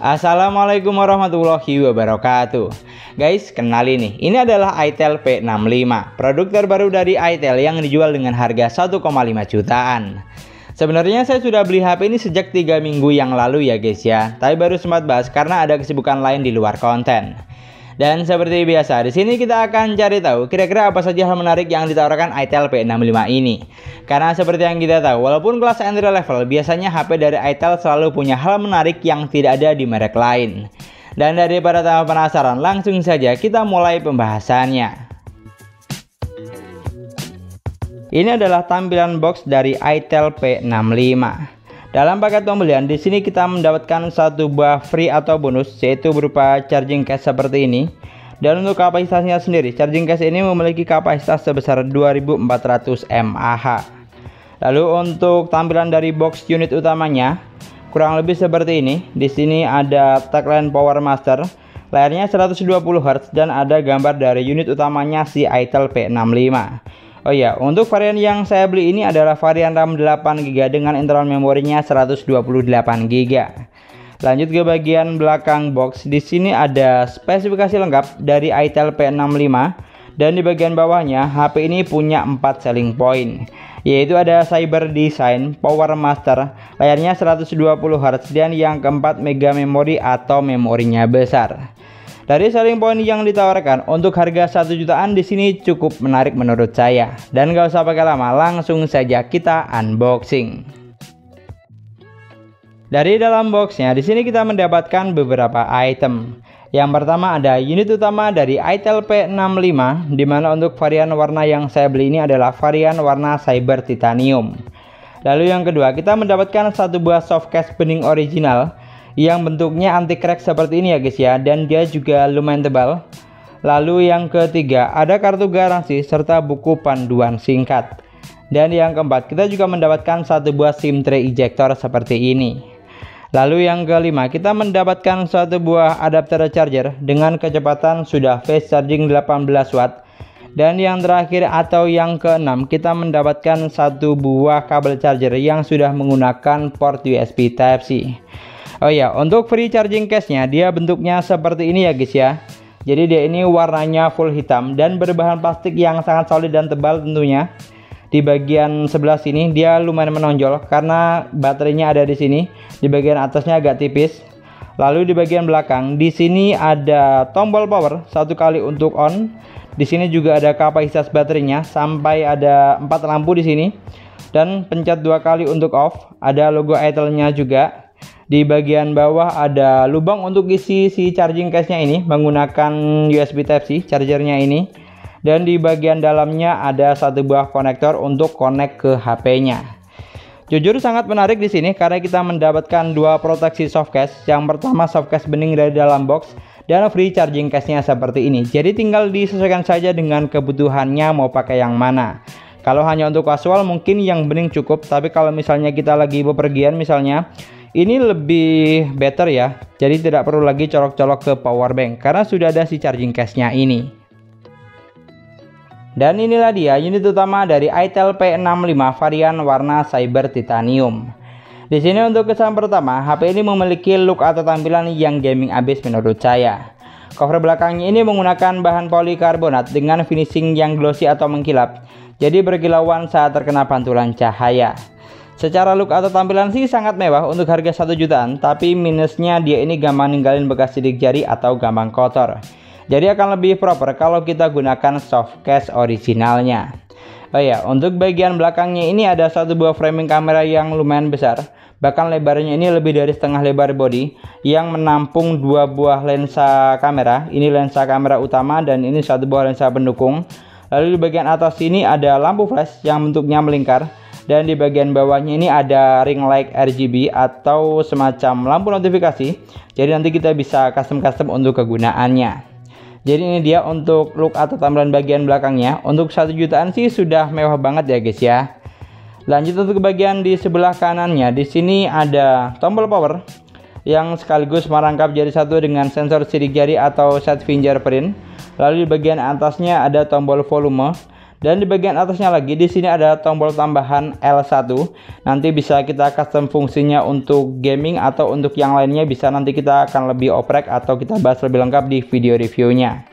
Assalamualaikum warahmatullahi wabarakatuh. Guys, kenalin nih, ini adalah itel P65, produk terbaru dari itel yang dijual dengan harga 1,5 jutaan. Sebenarnya saya sudah beli HP ini sejak 3 minggu yang lalu ya guys ya, tapi baru sempat bahas karena ada kesibukan lain di luar konten. Dan seperti biasa, di sini kita akan cari tahu kira-kira apa saja hal menarik yang ditawarkan itel P65 ini. Karena seperti yang kita tahu, walaupun kelas entry level, biasanya HP dari itel selalu punya hal menarik yang tidak ada di merek lain. Dan daripada tambah penasaran, langsung saja kita mulai pembahasannya. Ini adalah tampilan box dari itel P65. Dalam paket pembelian di sini kita mendapatkan satu buah free atau bonus, yaitu berupa charging case seperti ini. Dan untuk kapasitasnya sendiri, charging case ini memiliki kapasitas sebesar 2400 mAh. Lalu untuk tampilan dari box unit utamanya kurang lebih seperti ini. Di sini ada tagline Power Master, layarnya 120 Hz dan ada gambar dari unit utamanya si itel P65. Oh ya, untuk varian yang saya beli ini adalah varian RAM 8GB dengan internal memorinya 128GB. Lanjut ke bagian belakang box, di sini ada spesifikasi lengkap dari itel P65 dan di bagian bawahnya HP ini punya 4 selling point, yaitu ada Cyber Design, Power Master, layarnya 120 Hz dan yang keempat Mega Memory atau memorinya besar. Dari selling point yang ditawarkan untuk harga 1 jutaan di sini cukup menarik menurut saya. Dan gak usah pakai lama, langsung saja kita unboxing. Dari dalam boxnya di sini kita mendapatkan beberapa item. Yang pertama ada unit utama dari itel P65, dimana untuk varian warna yang saya beli ini adalah varian warna Cyber Titanium. Lalu yang kedua kita mendapatkan satu buah softcase bening original yang bentuknya anti crack seperti ini ya guys ya, dan dia juga lumayan tebal. Lalu yang ketiga ada kartu garansi serta buku panduan singkat. Dan yang keempat kita juga mendapatkan satu buah SIM tray ejector seperti ini. Lalu yang kelima kita mendapatkan satu buah adapter charger dengan kecepatan sudah fast charging 18 watt. Dan yang terakhir atau yang keenam kita mendapatkan satu buah kabel charger yang sudah menggunakan port USB Type-C. Oh ya, untuk free charging case-nya dia bentuknya seperti ini ya guys ya. Jadi dia ini warnanya full hitam dan berbahan plastik yang sangat solid dan tebal tentunya. Di bagian sebelah sini dia lumayan menonjol karena baterainya ada di sini. Di bagian atasnya agak tipis. Lalu di bagian belakang di sini ada tombol power satu kali untuk on. Di sini juga ada kapasitas baterainya sampai ada 4 lampu di sini. Dan pencet 2 kali untuk off. Ada logo itel-nya juga. Di bagian bawah ada lubang untuk isi si charging case-nya ini menggunakan USB Type-C chargernya ini. Dan di bagian dalamnya ada satu buah konektor untuk connect ke HP-nya. Jujur sangat menarik di sini karena kita mendapatkan dua proteksi softcase. Yang pertama softcase bening dari dalam box dan free charging case-nya seperti ini. Jadi tinggal disesuaikan saja dengan kebutuhannya mau pakai yang mana. Kalau hanya untuk casual mungkin yang bening cukup, tapi kalau misalnya kita lagi bepergian misalnya, ini lebih better ya, jadi tidak perlu lagi colok-colok ke power bank karena sudah ada si charging case-nya ini. Dan inilah dia unit utama dari itel P65 varian warna Cyber Titanium. Di sini untuk kesan pertama, HP ini memiliki look atau tampilan yang gaming abis menurut saya. Cover belakangnya ini menggunakan bahan polikarbonat dengan finishing yang glossy atau mengkilap, jadi berkilauan saat terkena pantulan cahaya. Secara look atau tampilan sih sangat mewah untuk harga 1 jutaan, tapi minusnya dia ini gampang ninggalin bekas sidik jari atau gampang kotor. Jadi akan lebih proper kalau kita gunakan softcase originalnya. Oh ya, untuk bagian belakangnya ini ada satu buah framing kamera yang lumayan besar. Bahkan lebarnya ini lebih dari setengah lebar body yang menampung 2 buah lensa kamera. Ini lensa kamera utama dan ini satu buah lensa pendukung. Lalu di bagian atas sini ada lampu flash yang bentuknya melingkar. Dan di bagian bawahnya ini ada ring light RGB atau semacam lampu notifikasi. Jadi nanti kita bisa custom untuk kegunaannya. Jadi ini dia untuk look atau tampilan bagian belakangnya. Untuk 1 jutaan sih sudah mewah banget ya guys ya. Lanjut untuk bagian di sebelah kanannya. Di sini ada tombol power yang sekaligus merangkap jari satu dengan sensor sidik jari atau set fingerprint. Lalu di bagian atasnya ada tombol volume. Dan di bagian atasnya lagi di sini ada tombol tambahan L1. Nanti bisa kita custom fungsinya untuk gaming atau untuk yang lainnya, bisa nanti kita akan lebih oprek atau kita bahas lebih lengkap di video reviewnya.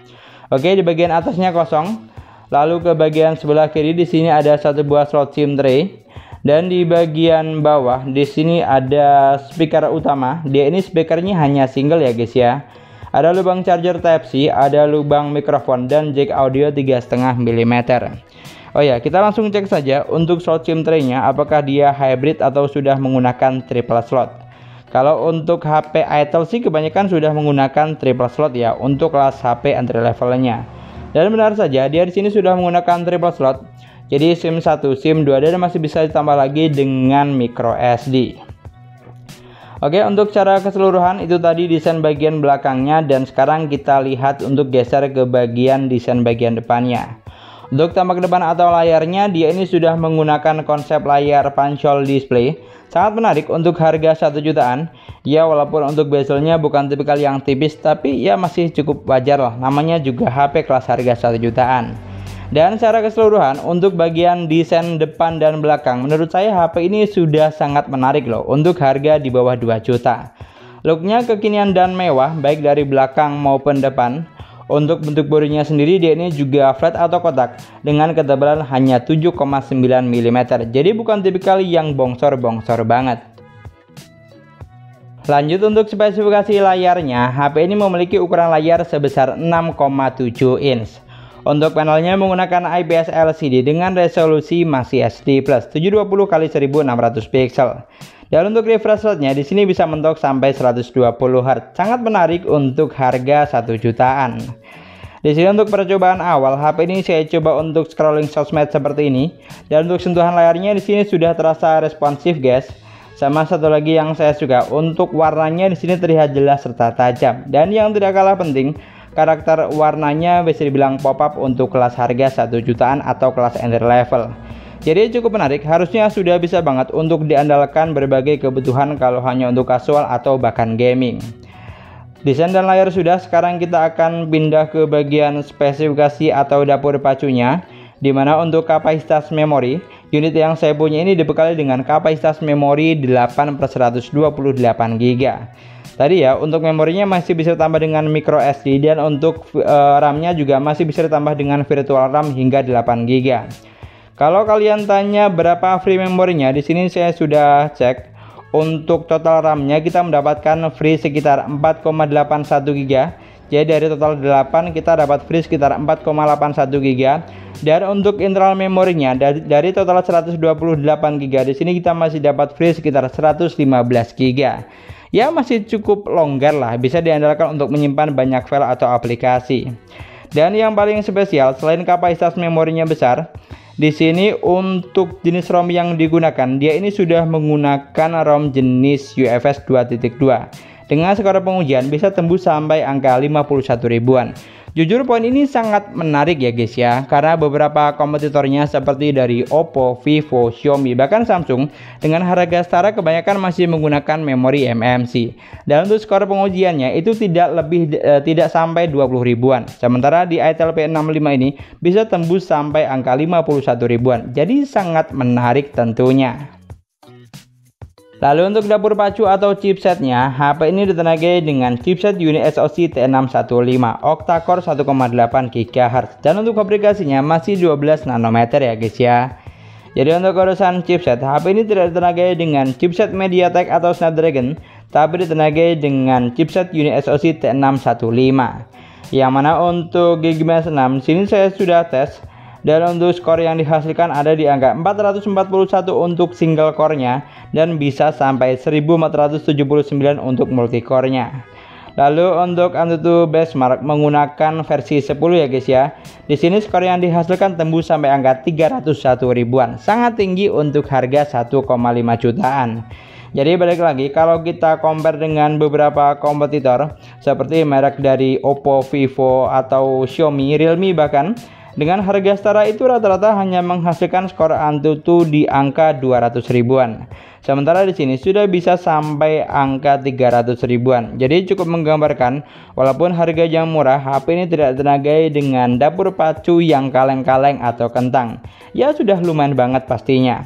Oke, di bagian atasnya kosong. Lalu ke bagian sebelah kiri di sini ada satu buah slot SIM tray. Dan di bagian bawah di sini ada speaker utama. Dia ini speakernya hanya single ya guys ya. Ada lubang charger Type-C, ada lubang mikrofon, dan jack audio 3,5 mm. Oh ya, kita langsung cek saja untuk slot SIM tray-nya apakah dia hybrid atau sudah menggunakan triple slot. Kalau untuk HP Itel sih kebanyakan sudah menggunakan triple slot ya untuk kelas HP entry levelnya. Dan benar saja dia di sini sudah menggunakan triple slot. Jadi SIM 1, SIM 2 dan masih bisa ditambah lagi dengan micro SD. Oke, untuk cara keseluruhan itu tadi desain bagian belakangnya, dan sekarang kita lihat untuk geser ke bagian desain bagian depannya. Untuk tampak depan atau layarnya, dia ini sudah menggunakan konsep layar pancol display. Sangat menarik untuk harga 1 jutaan. Ya, walaupun untuk bezelnya bukan tipikal yang tipis, tapi ya masih cukup wajar lah. Namanya juga HP kelas harga 1 jutaan. Dan secara keseluruhan untuk bagian desain depan dan belakang, menurut saya HP ini sudah sangat menarik loh untuk harga di bawah 2 juta. Looknya kekinian dan mewah baik dari belakang maupun depan. Untuk bentuk bodinya sendiri dia ini juga flat atau kotak dengan ketebalan hanya 7,9 mm. Jadi bukan tipikal yang bongsor-bongsor banget. Lanjut untuk spesifikasi layarnya, HP ini memiliki ukuran layar sebesar 6,7 inch. Untuk panelnya menggunakan IPS LCD dengan resolusi masih HD+ 720x1600 pixel. Dan untuk refresh rate-nya di sini bisa mentok sampai 120 Hz. Sangat menarik untuk harga 1 jutaan. Di sini untuk percobaan awal HP ini saya coba untuk scrolling sosmed seperti ini. Dan untuk sentuhan layarnya di sini sudah terasa responsif guys. Sama satu lagi yang saya suka, untuk warnanya di sini terlihat jelas serta tajam. Dan yang tidak kalah penting, karakter warnanya bisa dibilang pop up untuk kelas harga 1 jutaan atau kelas entry level. Jadi cukup menarik, harusnya sudah bisa banget untuk diandalkan berbagai kebutuhan kalau hanya untuk casual atau bahkan gaming. Desain dan layar sudah, sekarang kita akan pindah ke bagian spesifikasi atau dapur pacunya. Dimana untuk kapasitas memori, unit yang saya punya ini dibekali dengan kapasitas memori 8/128 GB. Tadi ya, untuk memorinya masih bisa ditambah dengan micro SD, dan untuk RAM-nya juga masih bisa ditambah dengan virtual RAM hingga 8 GB. Kalau kalian tanya berapa free memorinya, di sini saya sudah cek. Untuk total RAM-nya kita mendapatkan free sekitar 4,81 GB. Jadi dari total 8 kita dapat free sekitar 4,81 GB. Dan untuk internal memorinya dari total 128 GB, di sini kita masih dapat free sekitar 115 GB. Ya masih cukup longgar lah, bisa diandalkan untuk menyimpan banyak file atau aplikasi. Dan yang paling spesial selain kapasitas memorinya besar, di sini untuk jenis ROM yang digunakan, dia ini sudah menggunakan ROM jenis UFS 2.2. Dengan skor pengujian bisa tembus sampai angka 51 ribuan. Jujur poin ini sangat menarik ya guys ya, karena beberapa kompetitornya seperti dari Oppo, Vivo, Xiaomi, bahkan Samsung dengan harga setara kebanyakan masih menggunakan memori eMMC. Dan untuk skor pengujiannya itu tidak sampai 20 ribuan. Sementara di Itel P65 ini bisa tembus sampai angka 51 ribuan. Jadi sangat menarik tentunya. Lalu untuk dapur pacu atau chipsetnya, HP ini ditenagai dengan chipset unit SoC T615 octa-core 1,8 GHz, dan untuk fabrikasinya masih 12 nanometer ya guys ya. Jadi untuk urusan chipset, HP ini tidak ditenagai dengan chipset MediaTek atau Snapdragon, tapi ditenagai dengan chipset unit SoC T615. Yang mana untuk Gigamesh 6 sini saya sudah tes. Dan untuk skor yang dihasilkan ada di angka 441 untuk single core-nya dan bisa sampai 1479 untuk multi core-nya. Lalu untuk AnTuTu benchmark menggunakan versi 10 ya guys ya. Di sini skor yang dihasilkan tembus sampai angka 301 ribuan. Sangat tinggi untuk harga 1,5 jutaan. Jadi balik lagi, kalau kita compare dengan beberapa kompetitor seperti merek dari Oppo, Vivo atau Xiaomi, Realme bahkan, Dengan harga setara itu rata-rata hanya menghasilkan skor AnTuTu di angka 200 ribuan. Sementara di sini sudah bisa sampai angka 300 ribuan. Jadi cukup menggambarkan, walaupun harga yang murah, HP ini tidak tenagai dengan dapur pacu yang kaleng-kaleng atau kentang. Ya sudah lumayan banget pastinya.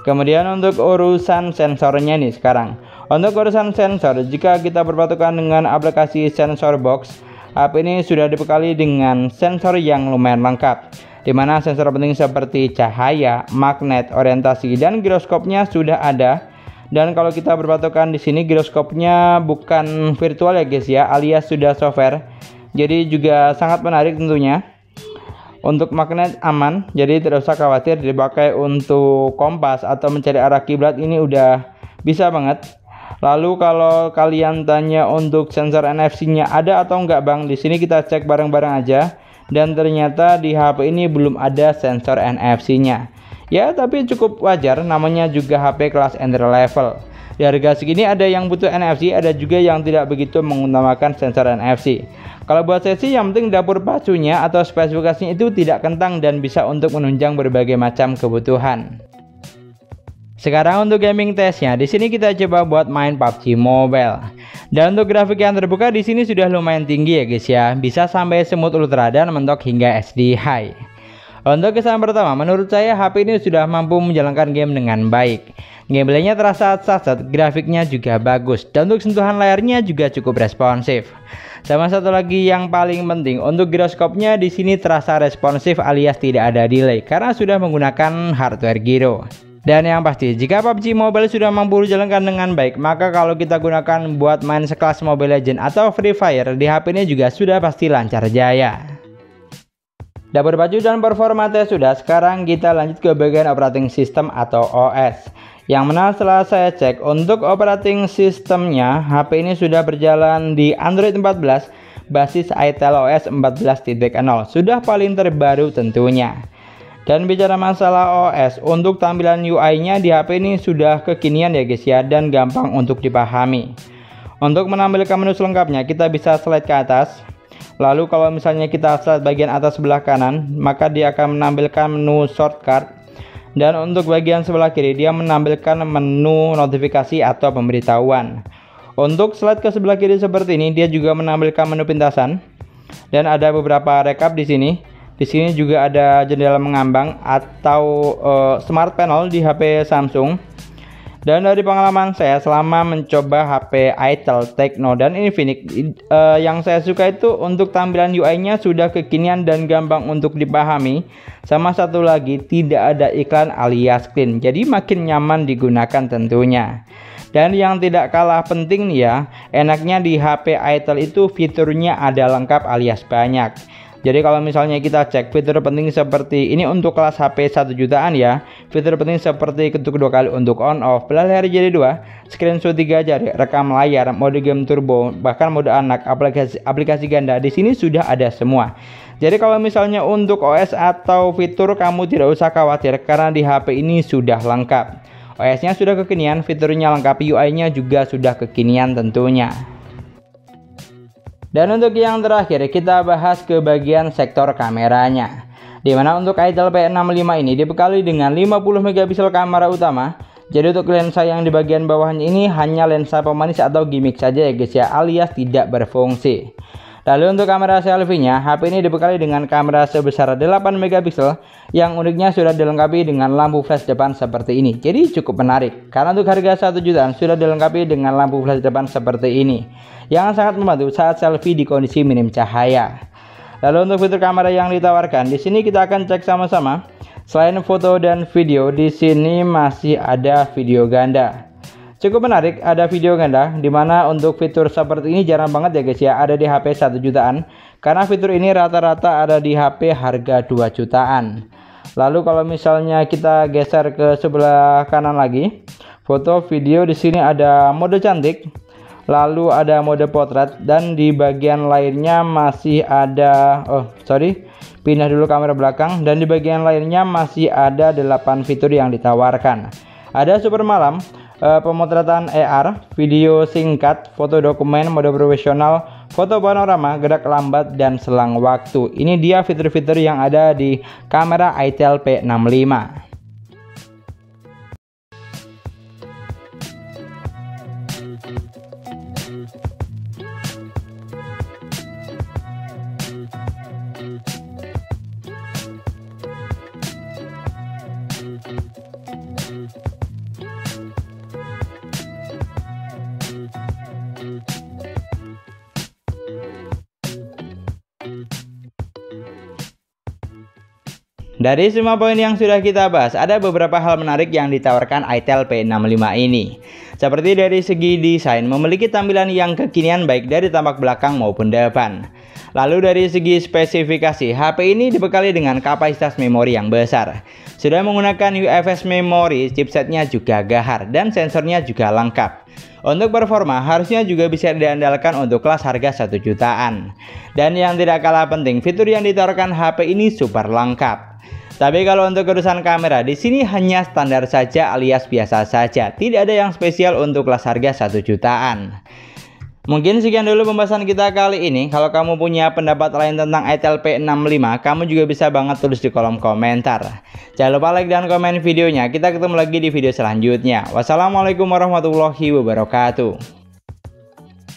Kemudian untuk urusan sensornya nih sekarang. Untuk urusan sensor, jika kita berpatokan dengan aplikasi Sensor Box, HP ini sudah dibekali dengan sensor yang lumayan lengkap, di mana sensor penting seperti cahaya, magnet, orientasi, dan giroskopnya sudah ada. Dan kalau kita berpatokan di sini, giroskopnya bukan virtual ya guys ya, alias sudah software. Jadi juga sangat menarik tentunya. Untuk magnet aman, jadi tidak usah khawatir dipakai untuk kompas atau mencari arah kiblat, ini udah bisa banget. Lalu kalau kalian tanya untuk sensor NFC-nya ada atau enggak Bang, di sini kita cek bareng-bareng aja. Dan ternyata di HP ini belum ada sensor NFC-nya. Ya tapi cukup wajar, namanya juga HP kelas entry level. Di harga segini ada yang butuh NFC, ada juga yang tidak begitu mengutamakan sensor NFC. Kalau buat saya sih yang penting dapur pacunya atau spesifikasinya itu tidak kentang dan bisa untuk menunjang berbagai macam kebutuhan. Sekarang untuk gaming testnya, di sini kita coba buat main PUBG Mobile. Dan untuk grafik yang terbuka di sini sudah lumayan tinggi ya guys ya, bisa sampai Smooth Ultra dan mentok hingga SD High. Untuk kesan pertama, menurut saya HP ini sudah mampu menjalankan game dengan baik. Gameplaynya terasa sat-sat, grafiknya juga bagus, dan untuk sentuhan layarnya juga cukup responsif. Sama satu lagi yang paling penting, untuk giroskopnya di sini terasa responsif alias tidak ada delay karena sudah menggunakan hardware gyro. Dan yang pasti, jika PUBG Mobile sudah mampu dijalankan dengan baik, maka kalau kita gunakan buat main sekelas Mobile Legends atau Free Fire, di HP ini juga sudah pasti lancar jaya. Dapur pacu dan performa tes sudah, sekarang kita lanjut ke bagian operating system atau OS. Yang mana setelah saya cek, untuk operating sistemnya, HP ini sudah berjalan di Android 14, basis Itel OS 14.0, sudah paling terbaru tentunya. Dan bicara masalah OS, untuk tampilan UI-nya di HP ini sudah kekinian ya guys ya, dan gampang untuk dipahami. Untuk menampilkan menu selengkapnya, kita bisa slide ke atas. Lalu kalau misalnya kita slide bagian atas sebelah kanan, maka dia akan menampilkan menu shortcut. Dan untuk bagian sebelah kiri, dia menampilkan menu notifikasi atau pemberitahuan. Untuk slide ke sebelah kiri seperti ini, dia juga menampilkan menu pintasan. Dan ada beberapa rekap di sini. Di sini juga ada jendela mengambang atau smart panel di HP Samsung. Dan dari pengalaman saya selama mencoba HP Itel, Tecno, dan Infinix, yang saya suka itu untuk tampilan UI-nya sudah kekinian dan gampang untuk dipahami. Sama satu lagi, tidak ada iklan alias clean, jadi makin nyaman digunakan tentunya. Dan yang tidak kalah penting nih ya, enaknya di HP Itel itu fiturnya ada lengkap alias banyak. Jadi kalau misalnya kita cek fitur penting seperti ini untuk kelas HP 1 jutaan ya. Fitur penting seperti ketuk 2 kali untuk on off, belah layar jari 2, screenshot 3 jari, rekam layar, mode game turbo, bahkan mode anak, aplikasi ganda di sini sudah ada semua. Jadi kalau misalnya untuk OS atau fitur kamu tidak usah khawatir karena di HP ini sudah lengkap. OS-nya sudah kekinian, fiturnya lengkap, UI-nya juga sudah kekinian tentunya. Dan untuk yang terakhir kita bahas ke bagian sektor kameranya, dimana untuk Itel P65 ini dibekali dengan 50 megapiksel kamera utama. Jadi untuk lensa yang di bagian bawahnya ini hanya lensa pemanis atau gimmick saja ya guys ya, alias tidak berfungsi. Lalu untuk kamera selfie-nya, HP ini dibekali dengan kamera sebesar 8 megapiksel yang uniknya sudah dilengkapi dengan lampu flash depan seperti ini. Jadi cukup menarik karena untuk harga 1 jutaan sudah dilengkapi dengan lampu flash depan seperti ini yang sangat membantu saat selfie di kondisi minim cahaya. Lalu untuk fitur kamera yang ditawarkan, di sini kita akan cek sama-sama. Selain foto dan video, di sini masih ada video ganda. Cukup menarik, ada video ganda, dimana untuk fitur seperti ini jarang banget ya guys ya, ada di HP 1 jutaan. Karena fitur ini rata-rata ada di HP harga 2 jutaan. Lalu kalau misalnya kita geser ke sebelah kanan lagi, foto video di sini ada mode cantik, lalu ada mode potret, dan di bagian lainnya masih ada pindah dulu kamera belakang, dan di bagian lainnya masih ada 8 fitur yang ditawarkan. Ada super malam, pemotretan AR, video singkat, foto dokumen, mode profesional, foto panorama, gerak lambat, dan selang waktu. Ini dia fitur-fitur yang ada di kamera Itel P65. Dari semua poin yang sudah kita bahas, ada beberapa hal menarik yang ditawarkan Itel P65 ini. Seperti dari segi desain, memiliki tampilan yang kekinian baik dari tampak belakang maupun depan. Lalu dari segi spesifikasi, HP ini dibekali dengan kapasitas memori yang besar. Sudah menggunakan UFS memori, chipsetnya juga gahar, dan sensornya juga lengkap. Untuk performa, harusnya juga bisa diandalkan untuk kelas harga 1 jutaan. Dan yang tidak kalah penting, fitur yang ditawarkan HP ini super lengkap. Tapi kalau untuk urusan kamera, di sini hanya standar saja alias biasa saja. Tidak ada yang spesial untuk kelas harga 1 jutaan. Mungkin sekian dulu pembahasan kita kali ini. Kalau kamu punya pendapat lain tentang Itel P65, kamu juga bisa banget tulis di kolom komentar. Jangan lupa like dan komen videonya. Kita ketemu lagi di video selanjutnya. Wassalamualaikum warahmatullahi wabarakatuh.